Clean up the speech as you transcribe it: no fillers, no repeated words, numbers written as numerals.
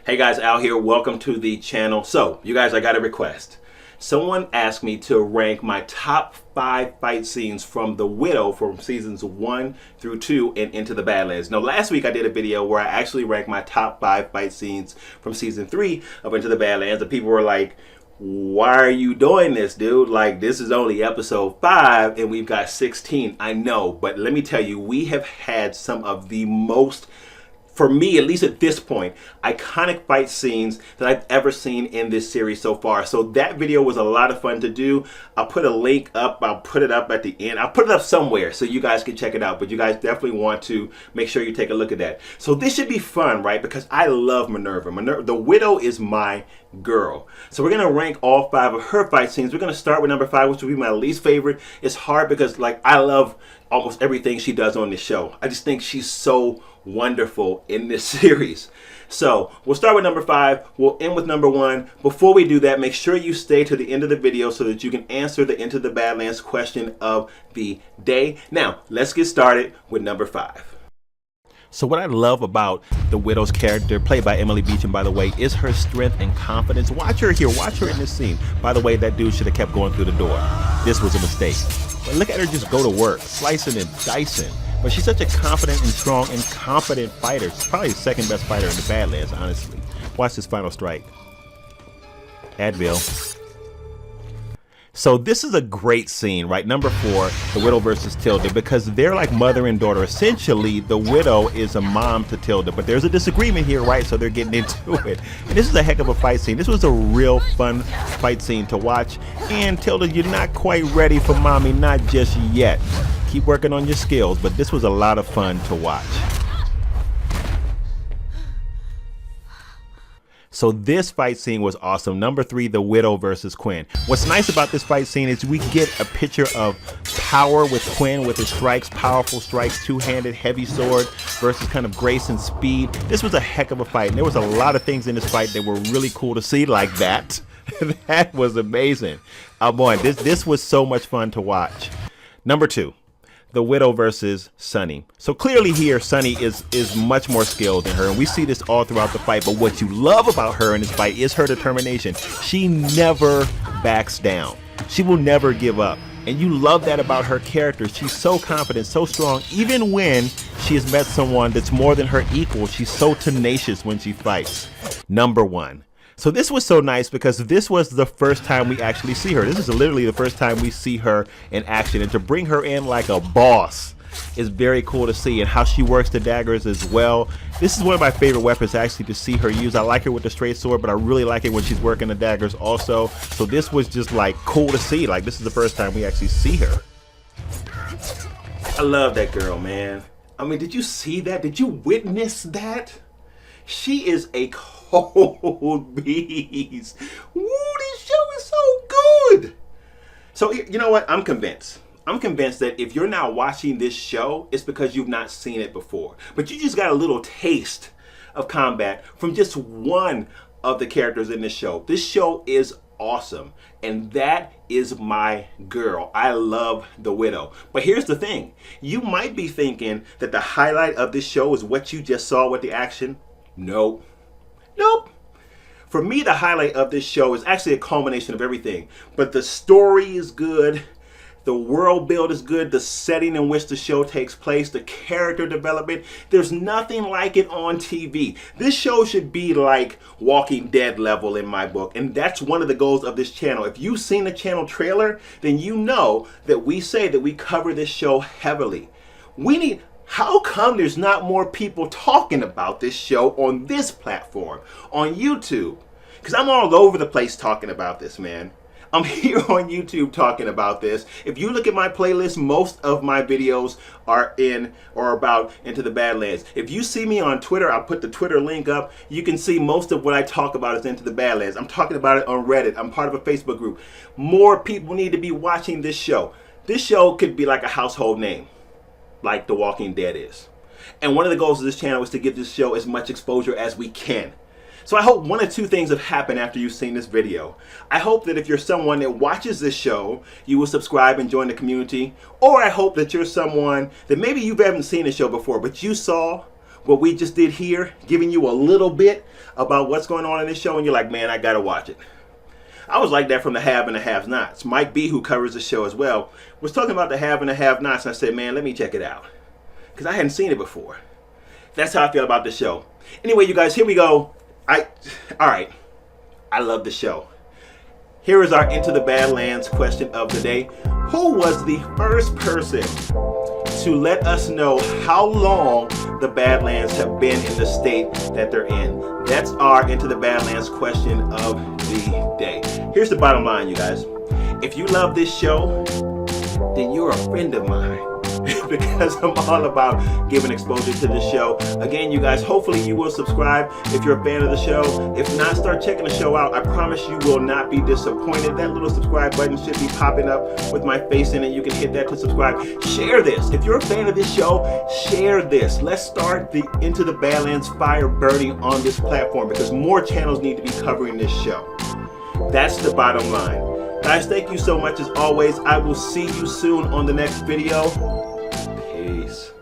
Hey guys, Al here. Welcome to the channel. So, you guys, I got a request. Someone asked me to rank my top 5 fight scenes from The Widow from seasons 1 through 2 and Into the Badlands. Now, last week I did a video where I actually ranked my top 5 fight scenes from season 3 of Into the Badlands, and people were like, why are you doing this, dude? Like, this is only episode 5 and we've got 16. I know, but let me tell you, we have had some of the most, for me, at least at this point, iconic fight scenes that I've ever seen in this series so far. So that video was a lot of fun to do. I'll put a link up. I'll put it up at the end. I'll put it up somewhere so you guys can check it out. But you guys definitely want to make sure you take a look at that. So this should be fun, right? Because I love Minerva. The Widow is my girl. So we're going to rank all 5 of her fight scenes. We're going to start with number 5, which will be my least favorite. It's hard because, like, I love almost everything she does on this show. I just think she's so wonderful in this series. So we'll start with number 5. We'll end with number 1. Before we do that, make sure you stay to the end of the video so that you can answer the Into the Badlands question of the day. Now, let's get started with number 5. So what I love about the Widow's character, played by Emily Beecham, by the way, is her strength and confidence. Watch her here. Watch her in this scene. By the way, that dude should have kept going through the door. This was a mistake. But look at her just go to work, slicing and dicing. But she's such a confident and strong and competent fighter. She's probably the second best fighter in the Badlands, honestly. Watch this final strike. Advil. So this is a great scene, right? Number 4, the Widow versus Tilda, because they're like mother and daughter. Essentially, the Widow is a mom to Tilda, but there's a disagreement here, right? So they're getting into it. And this is a heck of a fight scene. This was a real fun fight scene to watch. And Tilda, you're not quite ready for mommy, not just yet. Keep working on your skills, but this was a lot of fun to watch. So this fight scene was awesome. Number 3, the Widow versus Quinn. What's nice about this fight scene is we get a picture of power with Quinn with his strikes, powerful strikes, two-handed, heavy sword versus kind of grace and speed. This was a heck of a fight, and there was a lot of things in this fight that were really cool to see, like that. That was amazing. Oh boy, this was so much fun to watch. Number 2. The Widow versus Sunny. So clearly here, Sunny is much more skilled than her, and we see this all throughout the fight. But what you love about her in this fight is her determination. She never backs down. She will never give up. And you love that about her character. She's so confident, so strong. Even when she has met someone that's more than her equal, she's so tenacious when she fights. Number 1. So this was so nice because this was the first time we actually see her. This is literally the first time we see her in action, and to bring her in like a boss is very cool to see, and how she works the daggers as well. This is one of my favorite weapons actually to see her use. I like her with the straight sword, but I really like it when she's working the daggers also. So this was just like cool to see. Like, this is the first time we actually see her. I love that girl, man. I mean, did you see that? Did you witness that? She is a cold beast. Woo, this show is so good. So, you know what? I'm convinced. I'm convinced that if you're not watching this show, it's because you've not seen it before. But you just got a little taste of combat from just one of the characters in this show. This show is awesome. And that is my girl. I love the Widow. But here's the thing. You might be thinking that the highlight of this show is what you just saw with the action. Nope. Nope. For me, the highlight of this show is actually a culmination of everything. But the story is good. The world build is good. The setting in which the show takes place. The character development. There's nothing like it on TV. This show should be like Walking Dead level in my book. And that's one of the goals of this channel. If you've seen the channel trailer, then you know that we say that we cover this show heavily. How come there's not more people talking about this show on this platform, on YouTube? Because I'm all over the place talking about this, man. I'm here on YouTube talking about this. If you look at my playlist, most of my videos are in or about Into the Badlands. If you see me on Twitter, I'll put the Twitter link up. You can see most of what I talk about is Into the Badlands. I'm talking about it on Reddit. I'm part of a Facebook group. More people need to be watching this show. This show could be like a household name, like The Walking Dead is. And one of the goals of this channel is to give this show as much exposure as we can. So I hope one of 2 things have happened after you've seen this video. I hope that if you're someone that watches this show, you will subscribe and join the community. Or I hope that you're someone that maybe you haven't seen the show before, but you saw what we just did here, giving you a little bit about what's going on in this show, and you're like, man, I gotta watch it. I was like that from the have and the have-nots. Mike B, who covers the show as well, was talking about the have and the have-nots, and I said, man, let me check it out, because I hadn't seen it before. That's how I feel about the show. Anyway, you guys, here we go. All right, I love the show. Here is our Into the Badlands question of the day. Who was the first person to let us know how long the Badlands have been in the state that they're in? That's our Into the Badlands question of the day. Here's the bottom line, you guys. If you love this show, then you're a friend of mine. Because I'm all about giving exposure to the show. Again, you guys, hopefully you will subscribe if you're a fan of the show. If not, start checking the show out. I promise you will not be disappointed. That little subscribe button should be popping up with my face in it. You can hit that to subscribe. Share this. If you're a fan of this show, share this. Let's start the Into the Badlands fire burning on this platform, because more channels need to be covering this show. That's the bottom line. Guys, thank you so much as always. I will see you soon on the next video. Peace.